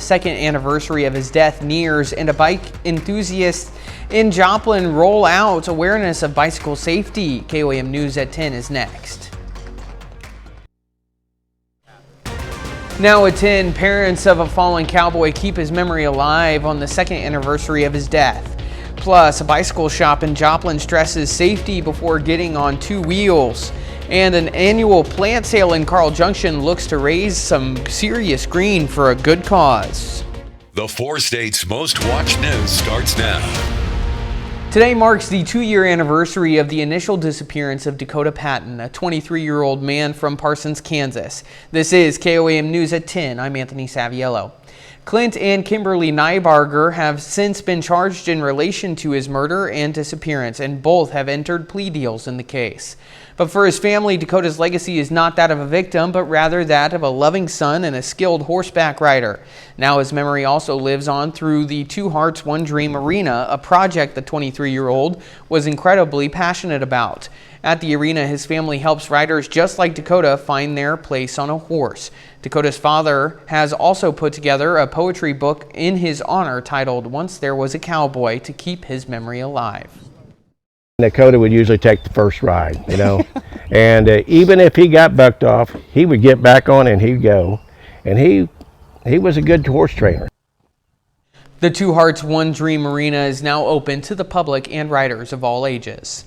Second anniversary of his death nears, and a bike enthusiast in Joplin roll out awareness of bicycle safety. KOAM News at 10 is next. Now at 10, parents of a fallen cowboy keep his memory alive on the second anniversary of his death. Plus, a bicycle shop in Joplin stresses safety before getting on two wheels. And an annual plant sale in Carl Junction looks to raise some serious green for a good cause. The 4 states' most watched news starts now. Today marks the 2-year anniversary of the initial disappearance of Dakota Patton, a 23-year-old man from Parsons, Kansas. This is KOAM News at 10. I'm Anthony Saviello. Clint and Kimberly Nybarger have since been charged in relation to his murder and disappearance, and both have entered plea deals in the case. But for his family, Dakota's legacy is not that of a victim, but rather that of a loving son and a skilled horseback rider. Now his memory also lives on through the Two Hearts, One Dream Arena, a project the 23-year-old was incredibly passionate about. At the arena, his family helps riders just like Dakota find their place on a horse. Dakota's father has also put together a poetry book in his honor titled "Once There Was a Cowboy" to keep his memory alive. Dakota would usually take the first ride, you know, and even if he got bucked off, he would get back on and he'd go. And he was a good horse trainer. The Two Hearts, One Dream Arena is now open to the public and riders of all ages.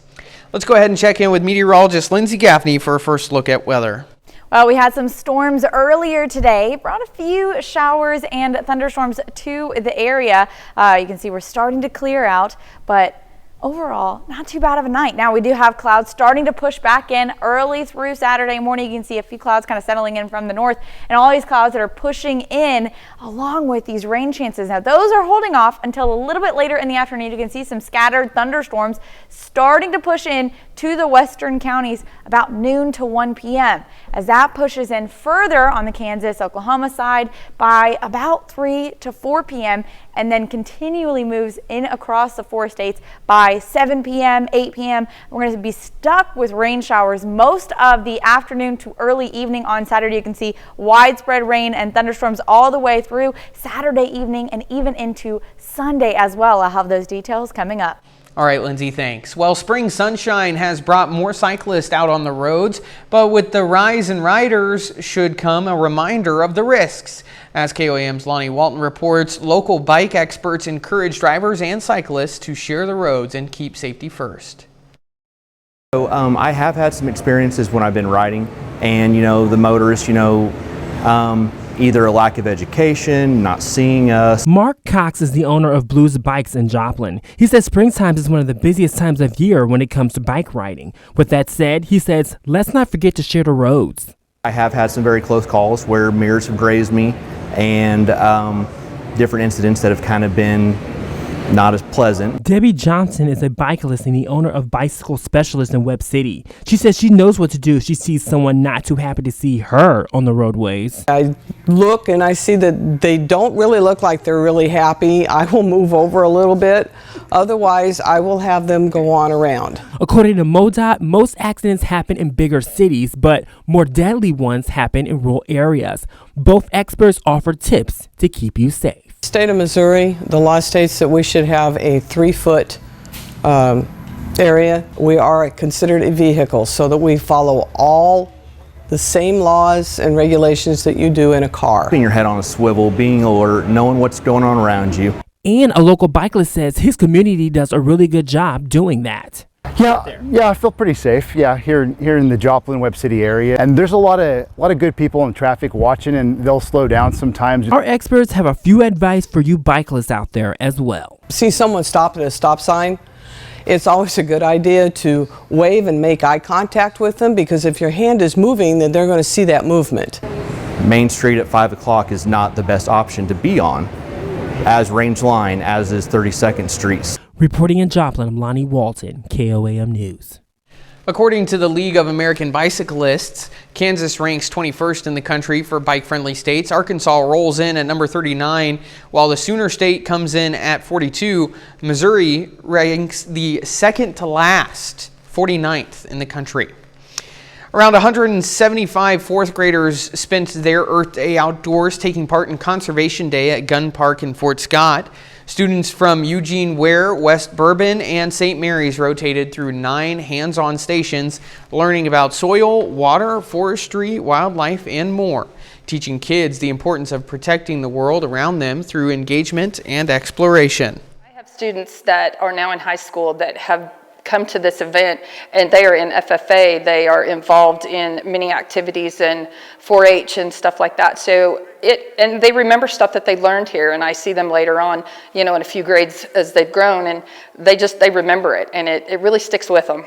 Let's go ahead and check in with meteorologist Lindsay Gaffney for a first look at weather. Well, we had some storms earlier today, brought a few showers and thunderstorms to the area. You can see we're starting to clear out, but overall, not too bad of a night. Now we do have clouds starting to push back in early through Saturday morning. You can see a few clouds kind of settling in from the north, and all these clouds that are pushing in along with these rain chances. Now those are holding off until a little bit later in the afternoon. You can see some scattered thunderstorms starting to push in to the western counties about noon to 1 p.m. as that pushes in further on the Kansas, Oklahoma side by about 3 to 4 p.m. and then continually moves in across the 4 states by 7 p.m., 8 p.m. We're going to be stuck with rain showers most of the afternoon to early evening on Saturday. You can see widespread rain and thunderstorms all the way through Saturday evening and even into Sunday as well. I'll have those details coming up. All right, Lindsay, thanks. Well, spring sunshine has brought more cyclists out on the roads, but with the rise in riders should come a reminder of the risks. As KOAM's Lonnie Walton reports, local bike experts encourage drivers and cyclists to share the roads and keep safety first. So I have had some experiences when I've been riding, and the motorists, either a lack of education, not seeing us. Mark Cox is the owner of Blues Bikes in Joplin. He says springtime is one of the busiest times of year when it comes to bike riding. With that said, he says, let's not forget to share the roads. I have had some very close calls where mirrors have grazed me, and different incidents that have kind of been not as pleasant. Debbie Johnson is a bicyclist and the owner of Bicycle Specialist in Webb City. She says she knows what to do if she sees someone not too happy to see her on the roadways. I look and I see that they don't really look like they're really happy. I will move over a little bit. Otherwise, I will have them go on around. According to MoDOT, most accidents happen in bigger cities, but more deadly ones happen in rural areas. Both experts offer tips to keep you safe. State of Missouri, the law states that we should have a 3-foot area. We are considered a vehicle, so that we follow all the same laws and regulations that you do in a car. Keeping your head on a swivel, being alert, knowing what's going on around you. And a local bicyclist says his community does a really good job doing that. Yeah, I feel pretty safe. Yeah, here in the Joplin, Webb City area, and there's a lot of good people in traffic watching, and they'll slow down sometimes. Our experts have a few advice for you bicyclists out there as well. See someone stop at a stop sign, it's always a good idea to wave and make eye contact with them, because if your hand is moving, then they're going to see that movement. Main Street at 5 o'clock is not the best option to be on, as range line as is 32nd Street. Reporting in Joplin, I'm Lonnie Walton, KOAM News. According to the League of American Bicyclists, Kansas ranks 21st in the country for bike-friendly states. Arkansas rolls in at number 39, while the Sooner State comes in at 42. Missouri ranks the second to last, 49th in the country. Around 175 fourth graders spent their Earth Day outdoors, taking part in Conservation Day at Gunn Park in Fort Scott. Students from Eugene Ware, West Bourbon, and St. Mary's rotated through 9 hands-on stations, learning about soil, water, forestry, wildlife, and more, teaching kids the importance of protecting the world around them through engagement and exploration. I have students that are now in high school that have come to this event, and they are in FFA. They are involved in many activities and 4-H and stuff like that. So and they remember stuff that they learned here, and I see them later on, in a few grades as they've grown, and they remember it, and it really sticks with them.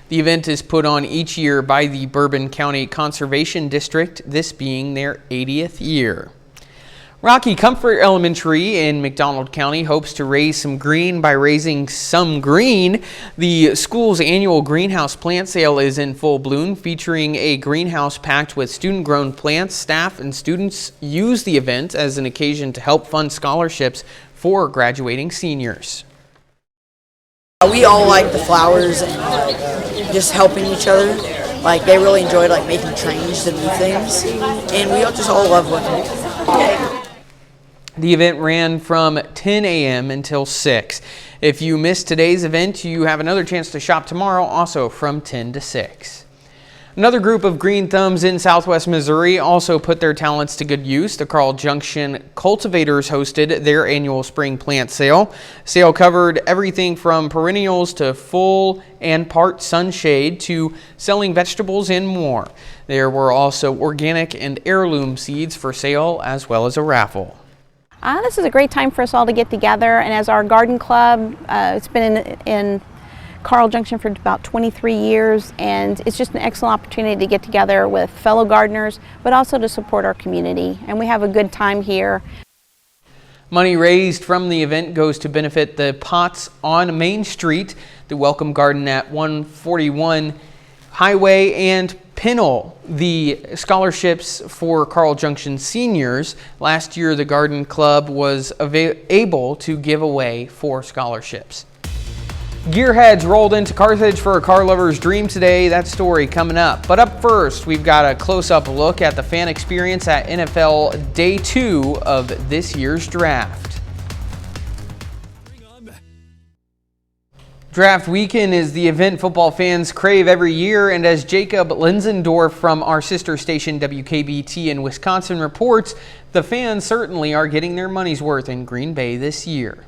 The event is put on each year by the Bourbon County Conservation District, this being their 80th year. Rocky Comfort Elementary in McDonald County hopes to raise some green by raising some green. The school's annual greenhouse plant sale is in full bloom, featuring a greenhouse packed with student-grown plants. Staff and students use the event as an occasion to help fund scholarships for graduating seniors. We all like the flowers and just helping each other. Like, they really enjoyed making trains and new things, and we all just all love working together. The event ran from 10 a.m. until 6. If you missed today's event, you have another chance to shop tomorrow, also from 10 to 6. Another group of green thumbs in southwest Missouri also put their talents to good use. The Carl Junction Cultivators hosted their annual spring plant sale. Sale covered everything from perennials to full and part sunshade to selling vegetables and more. There were also organic and heirloom seeds for sale, as well as a raffle. This is a great time for us all to get together, and as our garden club, it's been in Carl Junction for about 23 years, and it's just an excellent opportunity to get together with fellow gardeners, but also to support our community, and we have a good time here. Money raised from the event goes to benefit the Pots on Main Street, the Welcome Garden at 141 Highway, and Pinnell, the scholarships for Carl Junction seniors. Last year, the Garden Club was able to give away 4 scholarships. Gearheads rolled into Carthage for a car lover's dream today. That story coming up. But up first, we've got a close-up look at the fan experience at NFL Day 2 of this year's draft. Draft weekend is the event football fans crave every year, and as Jacob Linsendorf from our sister station WKBT in Wisconsin reports, the fans certainly are getting their money's worth in Green Bay this year.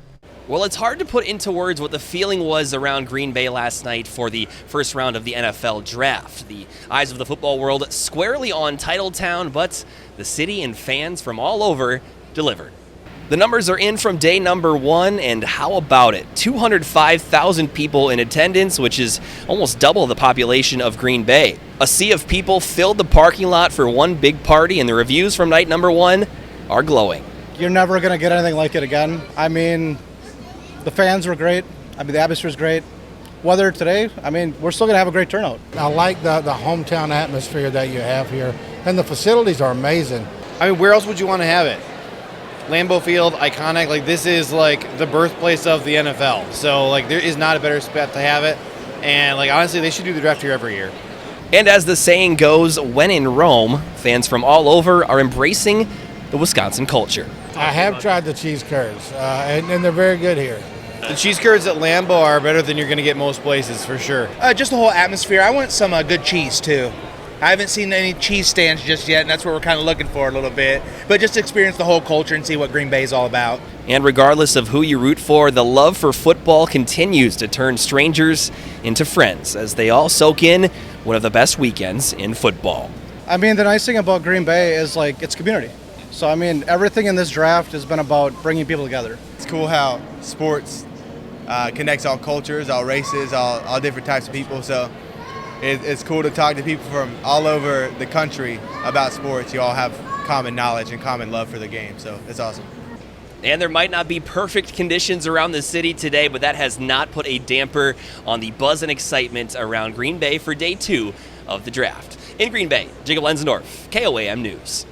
Well, it's hard to put into words what the feeling was around Green Bay last night for the first round of the NFL draft. The eyes of the football world squarely on Titletown, but the city and fans from all over delivered. The numbers are in from day number 1, and how about it? 205,000 people in attendance, which is almost double the population of Green Bay. A sea of people filled the parking lot for one big party, and the reviews from night number 1 are glowing. You're never going to get anything like it again. I mean, the fans were great. I mean, the atmosphere is great. Weather today, I mean, we're still going to have a great turnout. I like the hometown atmosphere that you have here, and the facilities are amazing. I mean, where else would you want to have it? Lambeau Field, iconic. Like, this is like the birthplace of the NFL. So like, there is not a better spot to have it. And like, honestly, they should do the draft here every year. And as the saying goes, when in Rome, fans from all over are embracing the Wisconsin culture. I have tried the cheese curds, and they're very good here. The cheese curds at Lambeau are better than you're going to get most places, for sure. Just the whole atmosphere. I want some good cheese, too. I haven't seen any cheese stands just yet, and that's what we're kind of looking for a little bit. But just to experience the whole culture and see what Green Bay is all about. And regardless of who you root for, the love for football continues to turn strangers into friends as they all soak in one of the best weekends in football. I mean, the nice thing about Green Bay is, like, it's community. So, I mean, everything in this draft has been about bringing people together. It's cool how sports connects all cultures, all races, all different types of people. So it's cool to talk to people from all over the country about sports. You all have common knowledge and common love for the game, so it's awesome. And there might not be perfect conditions around the city today, but that has not put a damper on the buzz and excitement around Green Bay for Day 2 of the draft. In Green Bay, Jacob Linsendorf, KOAM News.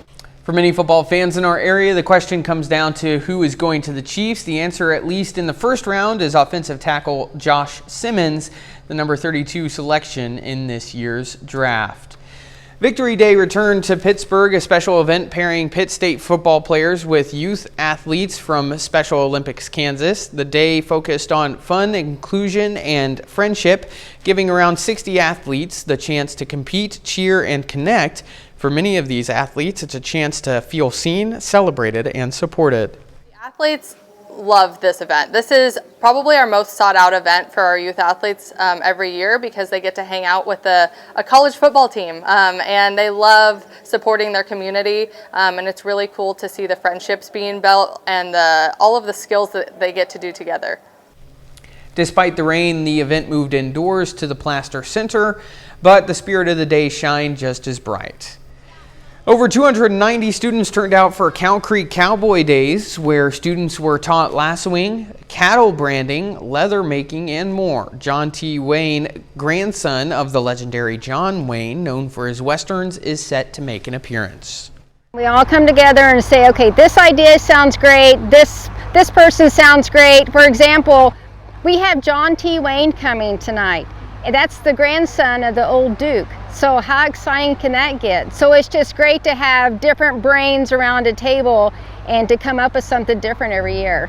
For many football fans in our area, the question comes down to who is going to the Chiefs. The answer, at least in the first round, is offensive tackle Josh Simmons, the number 32 selection in this year's draft. Victory Day returned to Pittsburgh, a special event pairing Pitt State football players with youth athletes from Special Olympics Kansas. The day focused on fun, inclusion, and friendship, giving around 60 athletes the chance to compete, cheer, and connect. For many of these athletes, it's a chance to feel seen, celebrated, and supported. Athletes love this event. This is probably our most sought out event for our youth athletes every year because they get to hang out with a college football team and they love supporting their community and it's really cool to see the friendships being built and all of the skills that they get to do together. Despite the rain, the event moved indoors to the Plaster Center, but the spirit of the day shined just as bright. Over 290 students turned out for Cow Creek Cowboy Days, where students were taught lassoing, cattle branding, leather making, and more. John T. Wayne, grandson of the legendary John Wayne, known for his westerns, is set to make an appearance. We all come together and say, okay, this idea sounds great, this person sounds great. For example, we have John T. Wayne coming tonight. And that's the grandson of the old Duke. So how exciting can that get? So it's just great to have different brains around a table and to come up with something different every year.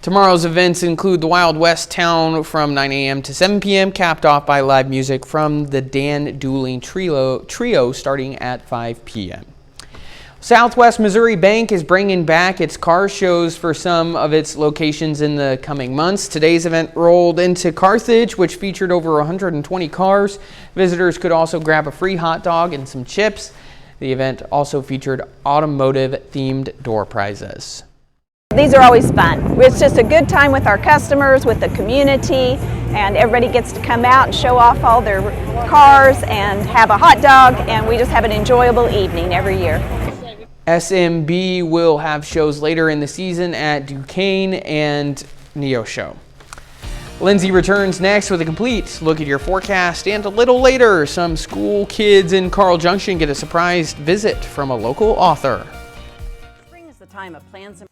Tomorrow's events include the Wild West Town from 9 a.m. to 7 p.m., capped off by live music from the Dan Dueling Trio starting at 5 p.m. Southwest Missouri Bank is bringing back its car shows for some of its locations in the coming months. Today's event rolled into Carthage, which featured over 120 cars. Visitors could also grab a free hot dog and some chips. The event also featured automotive-themed door prizes. These are always fun. It's just a good time with our customers, with the community, and everybody gets to come out and show off all their cars and have a hot dog, and we just have an enjoyable evening every year. SMB will have shows later in the season at Duquesne and Neosho. Lindsay returns next with a complete look at your forecast, and a little later, some school kids in Carl Junction get a surprise visit from a local author. Spring is the time of plans.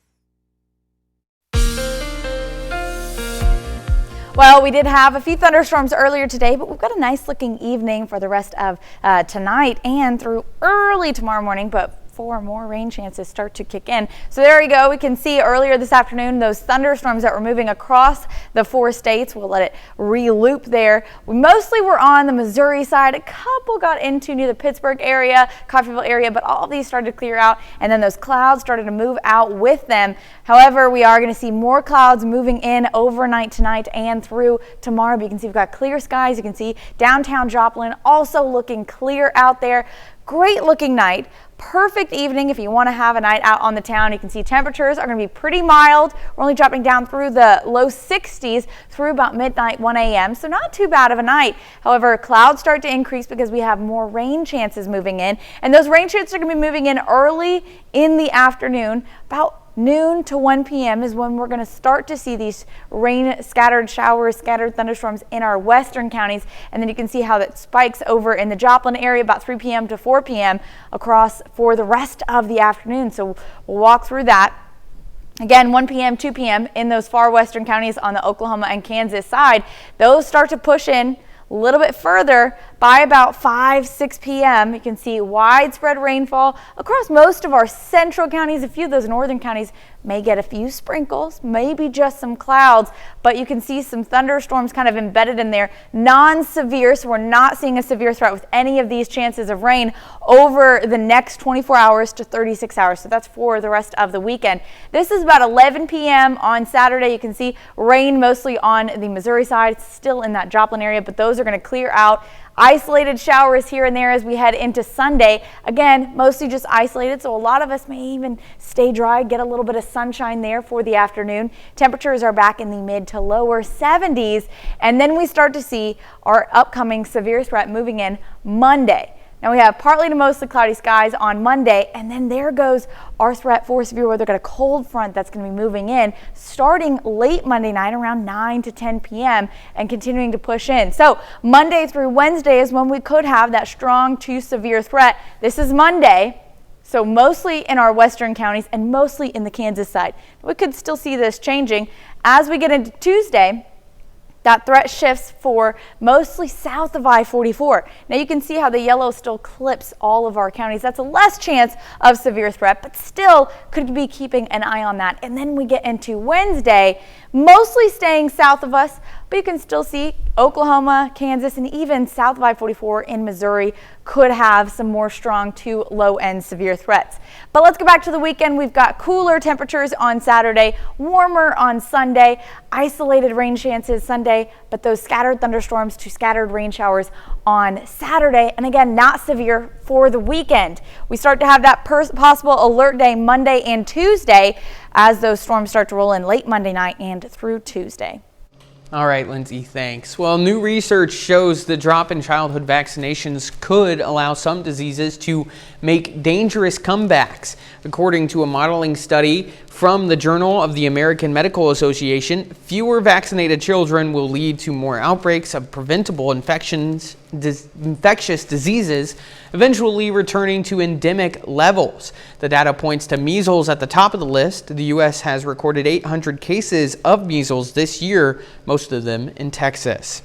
Well, we did have a few thunderstorms earlier today, but we've got a nice looking evening for the rest of tonight and through early tomorrow morning, but 4 more rain chances start to kick in. So there you go. We can see earlier this afternoon those thunderstorms that were moving across the 4 states. We'll let it re-loop there. We mostly were on the Missouri side. A couple got into near the Pittsburgh area, Coffeyville area, but all of these started to clear out, and then those clouds started to move out with them. However, we are going to see more clouds moving in overnight tonight and through tomorrow. But you can see we've got clear skies. You can see downtown Joplin also looking clear out there. Great looking night. Perfect evening if you want to have a night out on the town. You can see temperatures are going to be pretty mild. We're only dropping down through the low 60s through about midnight, 1 a.m. So not too bad of a night. However, clouds start to increase because we have more rain chances moving in. And those rain chances are going to be moving in early in the afternoon. About noon to 1 p.m. is when we're going to start to see these rain, scattered showers, scattered thunderstorms in our western counties. And then you can see how that spikes over in the Joplin area about 3 p.m. to 4 p.m. across for the rest of the afternoon. So we'll walk through that. Again, 1 p.m., 2 p.m. in those far western counties on the Oklahoma and Kansas side. Those start to push in a little bit further by about 5, 6 p.m. You can see widespread rainfall across most of our central counties. A few of those northern counties may get a few sprinkles, maybe just some clouds, but you can see some thunderstorms kind of embedded in there. Non-severe, so we're not seeing a severe threat with any of these chances of rain over the next 24 hours to 36 hours. So that's for the rest of the weekend. This is about 11 p.m. on Saturday. You can see rain mostly on the Missouri side. It's still in that Joplin area, but those are going to clear out. Isolated showers here and there as we head into Sunday. Again, mostly just isolated, so a lot of us may even stay dry, get a little bit of sunshine there for the afternoon. Temperatures are back in the mid to lower 70s, and then we start to see our upcoming severe threat moving in Monday. Now we have partly to mostly cloudy skies on Monday, and then there goes our threat for severe weather. Got a cold front that's going to be moving in starting late Monday night around 9 to 10 p.m. and continuing to push in. So Monday through Wednesday is when we could have that strong to severe threat. This is Monday. So mostly in our western counties and mostly in the Kansas side. We could still see this changing as we get into Tuesday. That threat shifts for mostly south of I-44. Now you can see how the yellow still clips all of our counties. That's a less chance of severe threat, but still could be keeping an eye on that. And then we get into Wednesday, mostly staying south of us, but you can still see Oklahoma, Kansas, and even south of I-44 in Missouri could have some more strong to low-end severe threats. But let's go back to the weekend. We've got cooler temperatures on Saturday, warmer on Sunday, isolated rain chances Sunday, but those scattered thunderstorms to scattered rain showers on Saturday, and again, not severe for the weekend. We start to have that possible alert day Monday and Tuesday as those storms start to roll in late Monday night and through Tuesday. All right, Lindsay, thanks. Well, new research shows the drop in childhood vaccinations could allow some diseases to make dangerous comebacks. According to a modeling study from the Journal of the American Medical Association, fewer vaccinated children will lead to more outbreaks of preventable infectious diseases, eventually returning to endemic levels. The data points to measles at the top of the list. The U.S. has recorded 800 cases of measles this year, most of them in Texas.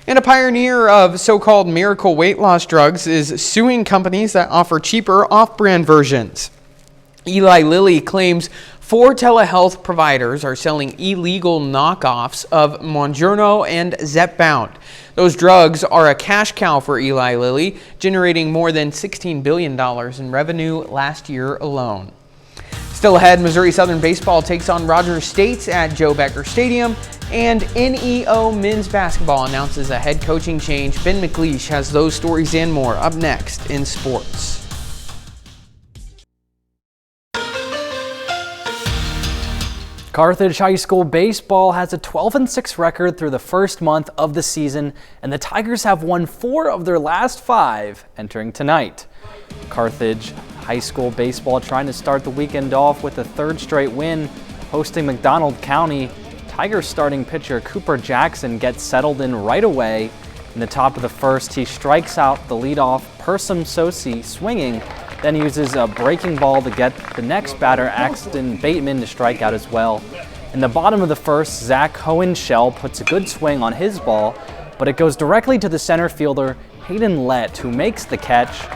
And a pioneer of so-called miracle weight loss drugs is suing companies that offer cheaper off-brand versions. Eli Lilly claims 4 telehealth providers are selling illegal knockoffs of Mounjaro and Zepbound. Those drugs are a cash cow for Eli Lilly, generating more than $16 billion in revenue last year alone. Still ahead, Missouri Southern baseball takes on Rogers State at Joe Becker Stadium, and NEO men's basketball announces a head coaching change. Ben McLeish has those stories and more up next in sports. Carthage High School baseball has a 12-6 record through the first month of the season, and the Tigers have won 4 of their last 5 entering tonight. Carthage High School baseball trying to start the weekend off with a 3rd straight win, hosting McDonald County. Tigers starting pitcher Cooper Jackson gets settled in right away. In the top of the first, he strikes out the leadoff Persum Sosi swinging, then uses a breaking ball to get the next batter, Axton Bateman, to strike out as well. In the bottom of the first, Zach Hohenschel puts a good swing on his ball, but it goes directly to the center fielder, Hayden Lett, who makes the catch.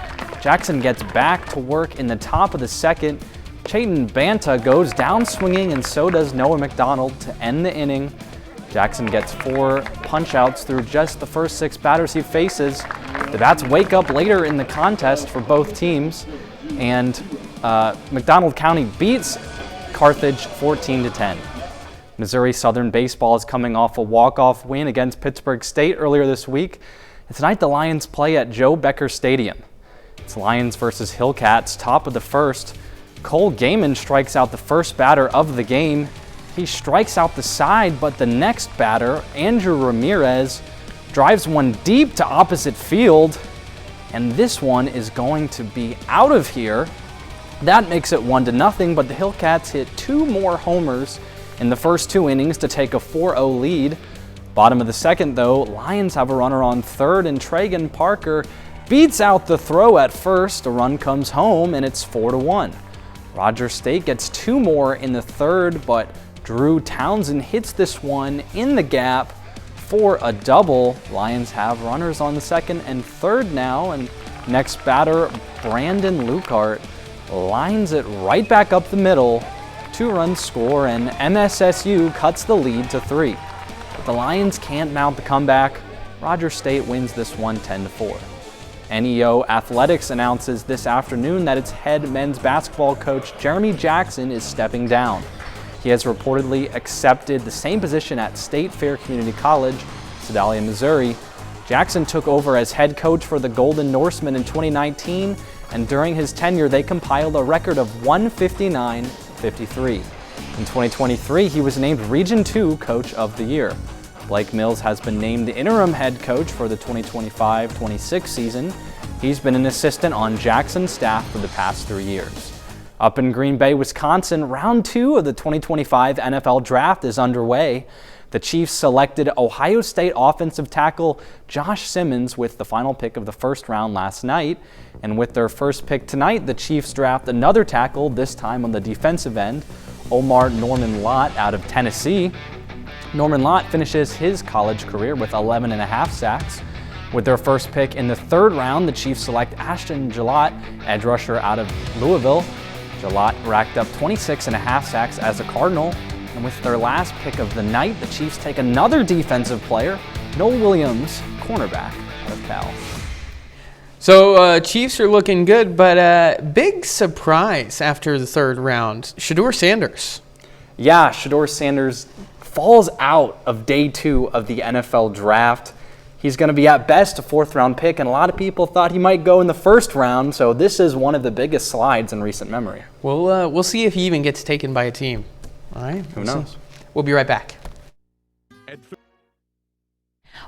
Jackson gets back to work in the top of the second. Chayton Banta goes down swinging, and so does Noah McDonald to end the inning. Jackson gets 4 punch-outs through just the first 6 batters he faces. The bats wake up later in the contest for both teams, and McDonald County beats Carthage 14-10. Missouri Southern baseball is coming off a walk-off win against Pittsburgh State earlier this week. And tonight the Lions play at Joe Becker Stadium. It's Lions versus Hillcats, top of the first. Cole Gaiman strikes out the first batter of the game. He strikes out the side, but the next batter, Andrew Ramirez, drives one deep to opposite field, and this one is going to be out of here. That makes it 1-0, but the Hillcats hit 2 more homers in the first 2 innings to take a 4-0 lead. Bottom of the second, though, Lions have a runner on third, and Tragan Parker beats out the throw at first. A run comes home, and it's 4-1. Rogers State gets 2 more in the third, but Drew Townsend hits this one in the gap for a double. Lions have runners on the second and third now, and next batter, Brandon Lukart, lines it right back up the middle. 2-run score, and MSSU cuts the lead to 3. But the Lions can't mount the comeback. Rogers State wins this one 10-4. NEO Athletics announces this afternoon that its head men's basketball coach, Jeremy Jackson, is stepping down. He has reportedly accepted the same position at State Fair Community College, Sedalia, Missouri. Jackson took over as head coach for the Golden Norsemen in 2019, and during his tenure, they compiled a record of 159-53. In 2023, he was named Region 2 Coach of the Year. Blake Mills has been named the interim head coach for the 2025-26 season. He's been an assistant on Jackson's staff for the past 3 years. Up in Green Bay, Wisconsin, round 2 of the 2025 NFL Draft is underway. The Chiefs selected Ohio State offensive tackle Josh Simmons with the final pick of the first round last night. And with their first pick tonight, the Chiefs draft another tackle, this time on the defensive end, Omar Norman Lott out of Tennessee. Norman Lott finishes his college career with 11.5 sacks. With their first pick in the third round, the Chiefs select Ashton Gillott, edge rusher out of Louisville. Gillott racked up 26.5 sacks as a Cardinal. And with their last pick of the night, the Chiefs take another defensive player, Noel Williams, cornerback out of Cal. So Chiefs are looking good, but big surprise after the third round, Shedeur Sanders. Yeah, Shedeur Sanders falls out of day 2 of the NFL Draft. He's going to be at best a 4th-round pick, and a lot of people thought he might go in the 1st round, so this is one of the biggest slides in recent memory. We'll see if he even gets taken by a team. All right? Who knows? We'll be right back.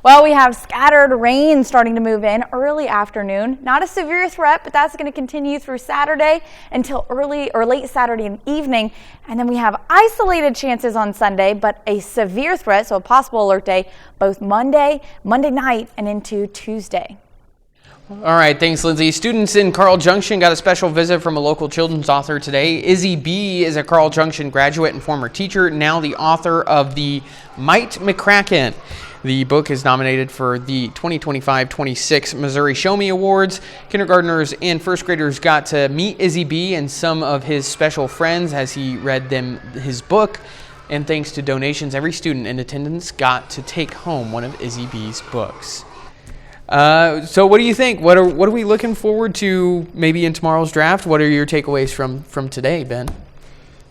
Well, we have scattered rain starting to move in early afternoon. Not a severe threat, but that's going to continue through Saturday until early or late Saturday evening. And then we have isolated chances on Sunday, but a severe threat, so a possible alert day, both Monday night, and into Tuesday. All right, thanks, Lindsay. Students in Carl Junction got a special visit from a local children's author today. Izzy B. is a Carl Junction graduate and former teacher, now the author of the Mite McCracken. The book is nominated for the 2025-26 Missouri Show Me Awards. Kindergartners and first graders got to meet Izzy B. and some of his special friends as he read them his book. And thanks to donations, every student in attendance got to take home one of Izzy B.'s books. So what do you think? What are we looking forward to maybe in tomorrow's draft? What are your takeaways from today, Ben?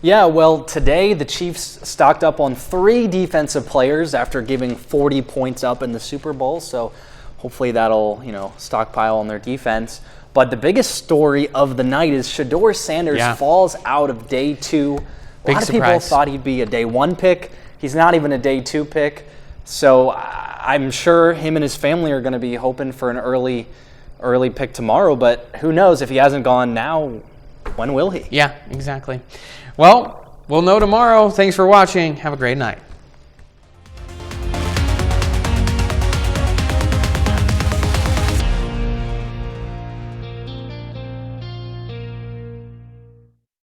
Yeah, well, today the Chiefs stocked up on 3 defensive players after giving 40 points up in the Super Bowl. So hopefully that'll, stockpile on their defense. But the biggest story of the night is Shedeur Sanders falls out of day 2. A lot of people thought he'd be a day 1 pick. He's not even a day 2 pick. So I'm sure him and his family are going to be hoping for an early pick tomorrow. But who knows, if he hasn't gone now, when will he? Yeah, exactly. Well, we'll know tomorrow. Thanks for watching. Have a great night.